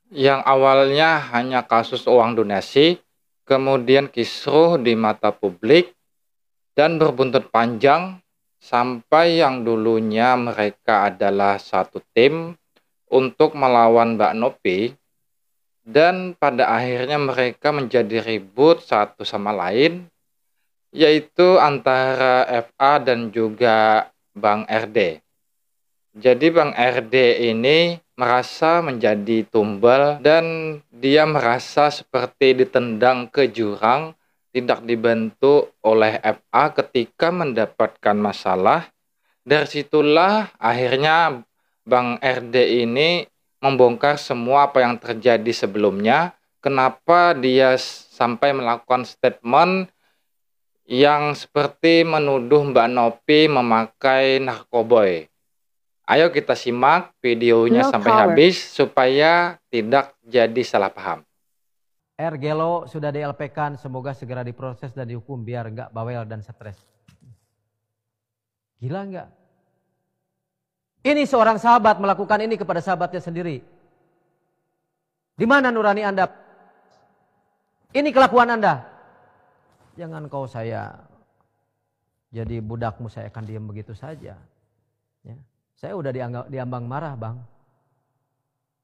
yang awalnya hanya kasus uang donasi, kemudian kisruh di mata publik, dan berbuntut panjang sampai yang dulunya mereka adalah satu tim untuk melawan Mbak Nopi, dan pada akhirnya mereka menjadi ribut satu sama lain, yaitu antara FA dan juga Bang RD. Jadi Bang RD ini merasa menjadi tumbal dan dia merasa seperti ditendang ke jurang, tidak dibantu oleh FA ketika mendapatkan masalah. Dari situlah akhirnya Bang RD ini membongkar semua apa yang terjadi sebelumnya, kenapa dia sampai melakukan statement yang seperti menuduh Mbak Nopi memakai narkoboy. Ayo kita simak videonya Girl sampai power. habis supaya tidak jadi salah paham. Gelo sudah di-LP-kan, semoga segera diproses dan dihukum biar nggak bawel dan stres. Gila nggak? Ini seorang sahabat melakukan ini kepada sahabatnya sendiri. Di mana nurani Anda? Ini kelakuan Anda. Jangan kau saya jadi budakmu, saya akan diam begitu saja. Ya. Saya udah diambang marah, Bang.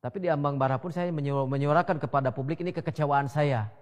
Tapi di ambang marah pun saya menyuarakan kepada publik ini kekecewaan saya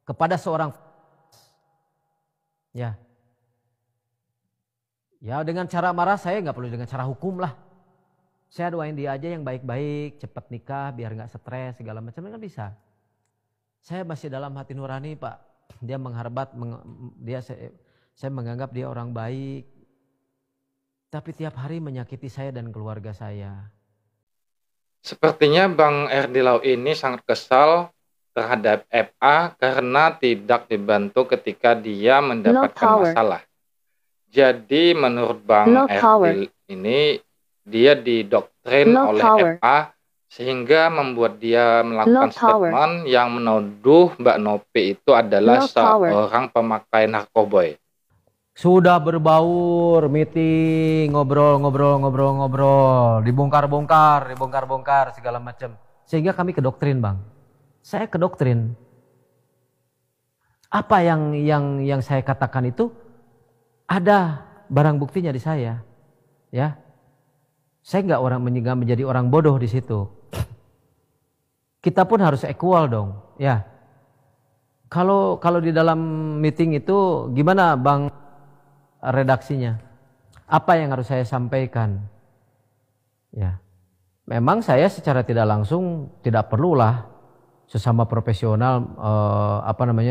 kepada seorang, ya dengan cara marah saya nggak perlu dengan cara hukum lah. Saya doain dia aja yang baik-baik, cepat nikah biar nggak stres segala macam kan bisa. Saya masih dalam hati nurani, Pak. Dia mengharbat, saya menganggap dia orang baik. Tapi tiap hari menyakiti saya dan keluarga saya. Sepertinya Bang RD Lau ini sangat kesal terhadap FA karena tidak dibantu ketika dia mendapatkan masalah. Jadi menurut Bang RD ini dia didoktrin oleh FA sehingga membuat dia melakukan statement yang menuduh Mbak Nopi itu adalah seorang pemakai narkoboy. Sudah berbaur, meeting, ngobrol, dibongkar segala macam. Sehingga kami kedoktrin, Bang. Saya kedoktrin. Apa yang saya katakan itu ada barang buktinya di saya, ya. Saya nggak menjadi orang bodoh di situ. Kita pun harus equal dong, ya. Kalau di dalam meeting itu gimana, Bang? Redaksinya, apa yang harus saya sampaikan? Ya, memang saya secara tidak langsung tidak perlulah sesama profesional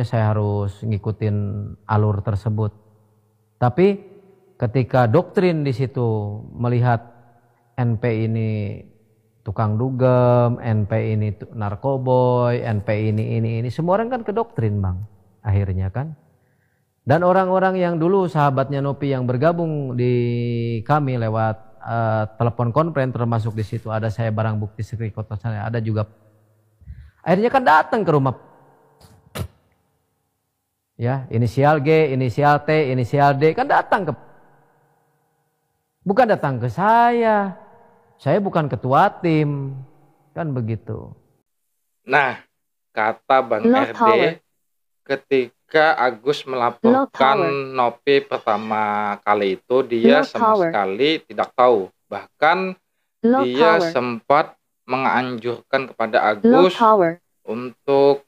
saya harus ngikutin alur tersebut. Tapi ketika doktrin di situ melihat NP ini tukang dugem, NP ini narkoboy, NP ini semua orang kan kedoktrin, Bang. Akhirnya kan. Dan orang-orang yang dulu sahabatnya Nopi yang bergabung di kami lewat telepon konferen, termasuk di situ ada saya barang bukti screenshot saya, ada juga. Akhirnya kan datang ke rumah. Ya, inisial G, inisial T, inisial D kan datang ke. Bukan datang ke saya. Saya bukan ketua tim. Kan begitu. Nah, kata Bang RD ketika Agus melaporkan Nopi pertama kali itu dia sama sekali tidak tahu. Bahkan dia sempat menganjurkan kepada Agus untuk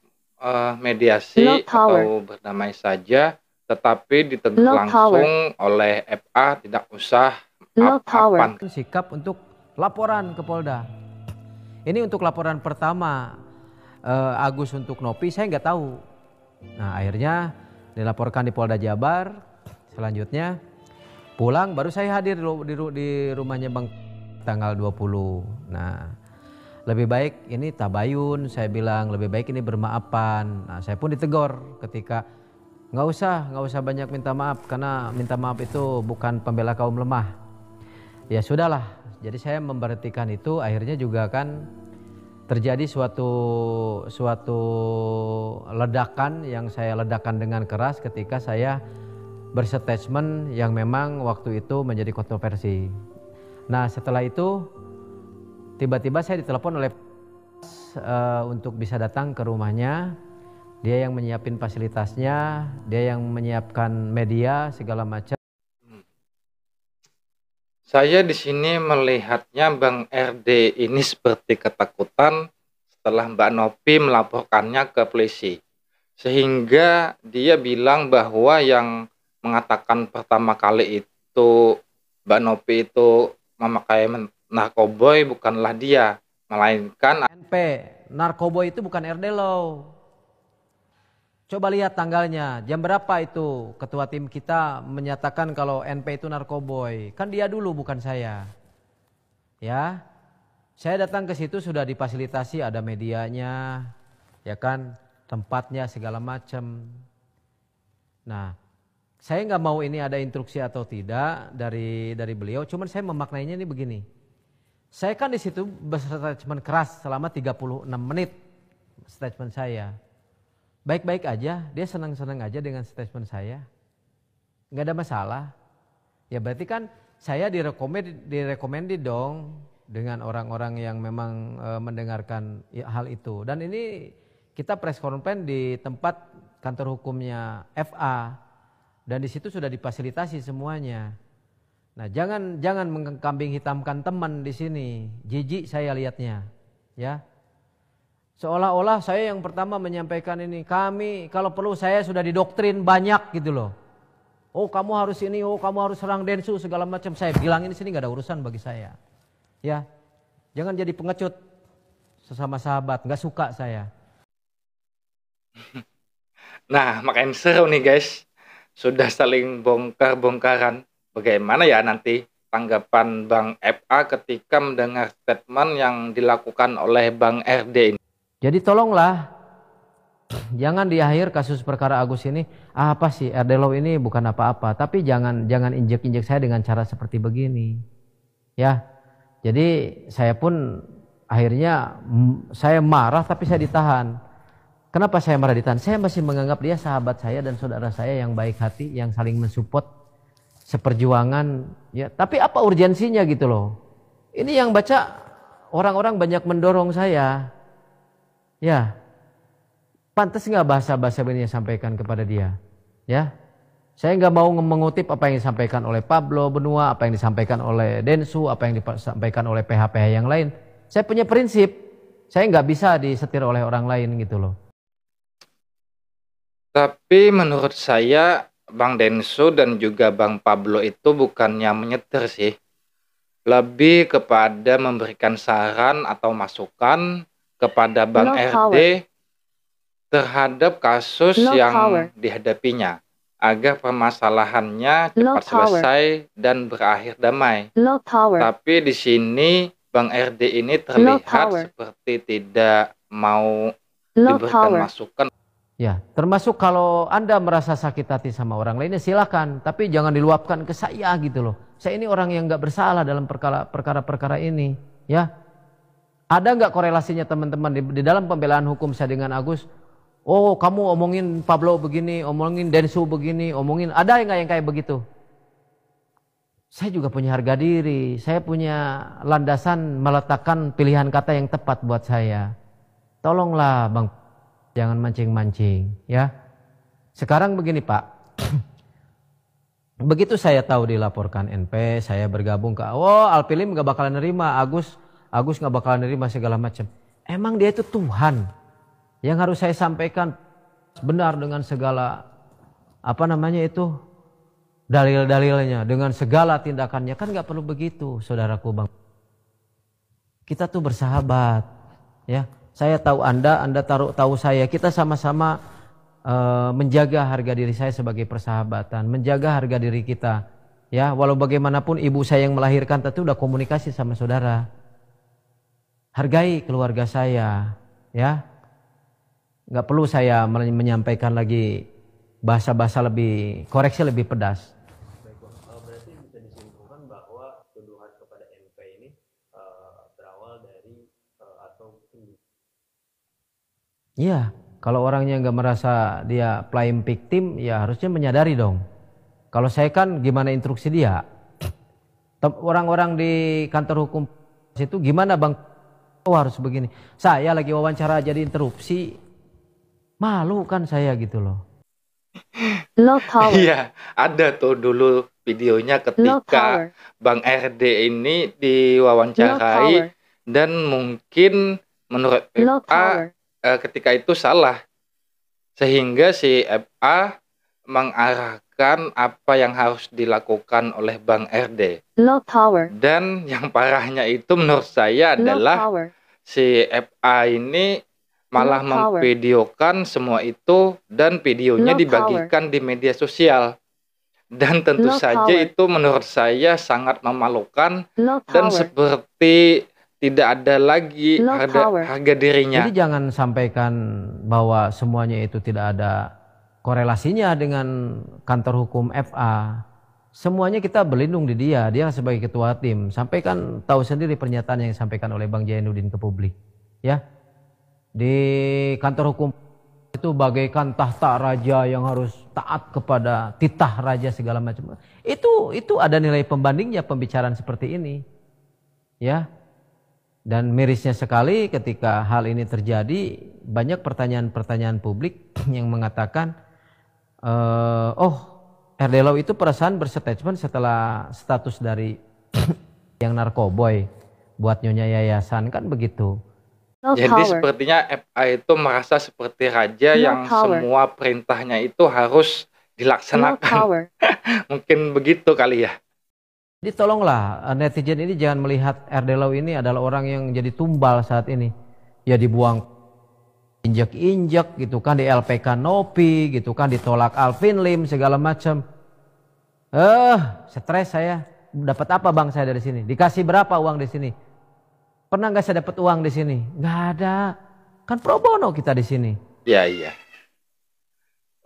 mediasi atau berdamai saja, tetapi ditegur langsung oleh FA tidak usah apa-apa. Sikap untuk laporan ke Polda. Ini untuk laporan pertama Agus untuk Nopi saya nggak tahu. Nah akhirnya dilaporkan di Polda Jabar, selanjutnya pulang baru saya hadir di rumahnya Bang tanggal 20. Nah lebih baik ini tabayun, saya bilang lebih baik ini bermaafan. Nah saya pun ditegur ketika nggak usah banyak minta maaf karena minta maaf itu bukan pembela kaum lemah. Ya sudahlah, jadi saya memberhentikan itu. Akhirnya juga kan terjadi suatu ledakan yang saya ledakan dengan keras ketika saya berstatement yang memang waktu itu menjadi kontroversi. Nah setelah itu tiba-tiba saya ditelepon oleh untuk bisa datang ke rumahnya. Dia yang menyiapin fasilitasnya, dia yang menyiapkan media segala macam. Saya di sini melihatnya Bang RD ini seperti ketakutan setelah Mbak Nopi melaporkannya ke polisi. Sehingga dia bilang bahwa yang mengatakan pertama kali itu Mbak Nopi itu memakai narkoboy bukanlah dia, melainkan NP, narkoboy itu bukan RD lo. Coba lihat tanggalnya, jam berapa itu ketua tim kita menyatakan kalau NP itu narkoboy. Kan dia dulu bukan saya. Ya, saya datang ke situ sudah difasilitasi, ada medianya, ya kan, tempatnya segala macam. Nah, saya nggak mau ini ada instruksi atau tidak dari beliau, cuman saya memaknainya ini begini. Saya kan di situ berstatement keras selama 36 menit statement saya. Baik-baik aja, dia senang-senang aja dengan statement saya. Nggak ada masalah. Ya berarti kan saya direkomendasi dong dengan orang-orang yang memang mendengarkan hal itu. Dan ini kita press conference di tempat kantor hukumnya FA. Dan di situ sudah difasilitasi semuanya. Nah, jangan mengkambing hitamkan teman di sini. Jijik saya lihatnya, ya. Seolah-olah saya yang pertama menyampaikan ini. Kalau perlu saya sudah didoktrin banyak gitu loh. Oh kamu harus ini, oh kamu harus serang Densu segala macam. Saya bilang ini sini gak ada urusan bagi saya. Ya, jangan jadi pengecut sesama sahabat, gak suka saya. nah makin seru nih guys. Sudah saling bongkar-bongkaran. Bagaimana ya nanti tanggapan Bang FA ketika mendengar statement yang dilakukan oleh Bang RD ini? Jadi tolonglah jangan di akhir kasus perkara Agus ini apa sih RD Law ini bukan apa-apa, tapi jangan injek-injek saya dengan cara seperti begini. Ya. Jadi saya pun akhirnya saya marah tapi saya ditahan. Kenapa saya marah ditahan? Saya masih menganggap dia sahabat saya dan saudara saya yang baik hati, yang saling mensupport seperjuangan, ya. Tapi apa urgensinya gitu loh. Ini yang baca orang-orang banyak mendorong saya. Ya, pantas nggak bahasa-bahasa ini sampaikan kepada dia? Ya, saya nggak mau mengutip apa yang disampaikan oleh Pablo Benua, apa yang disampaikan oleh Densu, apa yang disampaikan oleh PH-PH yang lain. Saya punya prinsip, saya nggak bisa disetir oleh orang lain gitu loh. Tapi menurut saya Bang Densu dan juga Bang Pablo itu bukannya menyetir sih. Lebih kepada memberikan saran atau masukan kepada Bang RD terhadap kasus yang dihadapinya agar permasalahannya cepat selesai dan berakhir damai. Tapi di sini Bang RD ini terlihat seperti tidak mau diberikan masukan. Ya, termasuk kalau Anda merasa sakit hati sama orang lainnya silakan, tapi jangan diluapkan ke saya gitu loh. Saya ini orang yang nggak bersalah dalam perkara-perkara ini, ya. Ada nggak korelasinya teman-teman di dalam pembelaan hukum saya dengan Agus? Oh kamu omongin Pablo begini, omongin Densu begini, omongin ada nggak yang kayak begitu? Saya juga punya harga diri, saya punya landasan meletakkan pilihan kata yang tepat buat saya. Tolonglah Bang, jangan mancing-mancing ya. Sekarang begini Pak, begitu saya tahu dilaporkan NP, saya bergabung ke, Alpilim nggak bakalan nerima, Agus nggak bakalan nerima segala macam. Emang dia itu Tuhan yang harus saya sampaikan benar dengan segala dalil-dalilnya, dengan segala tindakannya. Kan nggak perlu begitu, saudaraku Bang. Kita tuh bersahabat, ya. Saya tahu Anda tahu saya. Kita sama-sama menjaga harga diri saya sebagai persahabatan, menjaga harga diri kita, ya. Walau bagaimanapun ibu saya yang melahirkan tentu udah komunikasi sama saudara. Hargai keluarga saya, ya. Nggak perlu saya menyampaikan lagi bahasa-bahasa koreksi lebih pedas. Baik Bang, berarti bisa disimpulkan bahwa tuduhan kepada NP ini berawal dari atau Iya, kalau orangnya nggak merasa dia playing victim, ya harusnya menyadari dong. Kalau saya kan gimana instruksi dia? Orang-orang di kantor hukum itu gimana Bang? Oh harus begini. Saya lagi wawancara jadi interupsi. Malu kan saya gitu loh. Low power. Iya, ada tuh dulu videonya Low ketika power. Bang RD ini Low diwawancarai power. dan mungkin menurut Low FA power. ketika itu salah sehingga si FA mengarahkan apa yang harus dilakukan oleh Bang RD. Low power. Dan yang parahnya itu menurut saya Low adalah power. si FA ini malah Low power. memvideokan semua itu dan videonya Low power. dibagikan di media sosial. Dan tentu Low saja power. itu menurut saya sangat memalukan Low dan power. seperti tidak ada lagi Low power. harga dirinya. Jadi jangan sampaikan bahwa semuanya itu tidak ada korelasinya dengan kantor hukum FA. Semuanya kita berlindung di dia sebagai ketua tim. Sampaikan tahu sendiri pernyataan yang disampaikan oleh Bang Jainuddin ke publik. Ya, di kantor hukum itu bagaikan tahta raja yang harus taat kepada titah raja segala macam. Itu ada nilai pembandingnya pembicaraan seperti ini. Ya. Dan mirisnya sekali ketika hal ini terjadi, banyak pertanyaan-pertanyaan publik yang mengatakan, RD Law itu perasaan berstatement setelah status dari yang narkoboy buat nyonya yayasan, kan begitu. Low Jadi power. sepertinya FA itu merasa seperti raja Low yang power. semua perintahnya itu harus Low dilaksanakan. power. Mungkin begitu kali ya. Jadi tolonglah netizen ini jangan melihat RD Law ini adalah orang yang jadi tumbal saat ini. Ya dibuang injak-injak gitu kan, di LPK Nopi gitu kan, ditolak Alvin Lim segala macam. Stres saya. Dapat apa bang saya dari sini? Dikasih berapa uang di sini? Pernah nggak saya dapat uang di sini? Nggak ada. Kan pro bono kita di sini. Ya iya.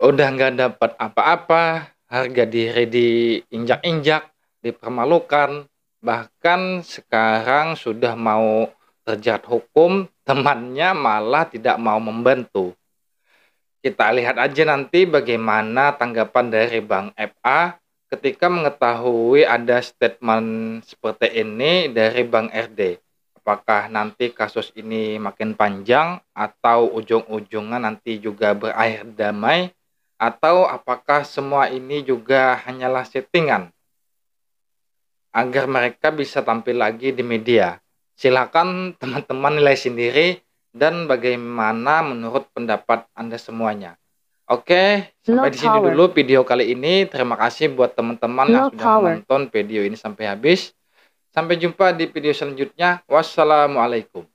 Udah nggak dapat apa-apa, harga diri diinjak-injak, dipermalukan, bahkan sekarang sudah mau terjerat hukum, temannya malah tidak mau membantu. Kita lihat aja nanti bagaimana tanggapan dari Bang FA ketika mengetahui ada statement seperti ini dari Bang RD. Apakah nanti kasus ini makin panjang atau ujung-ujungnya nanti juga berakhir damai, atau apakah semua ini juga hanyalah settingan agar mereka bisa tampil lagi di media. Silakan teman-teman nilai sendiri dan bagaimana menurut pendapat Anda semuanya. Oke, sampai Low di sini power. dulu video kali ini. Terima kasih buat teman-teman yang Low sudah power. menonton video ini sampai habis. Sampai jumpa di video selanjutnya. Wassalamualaikum.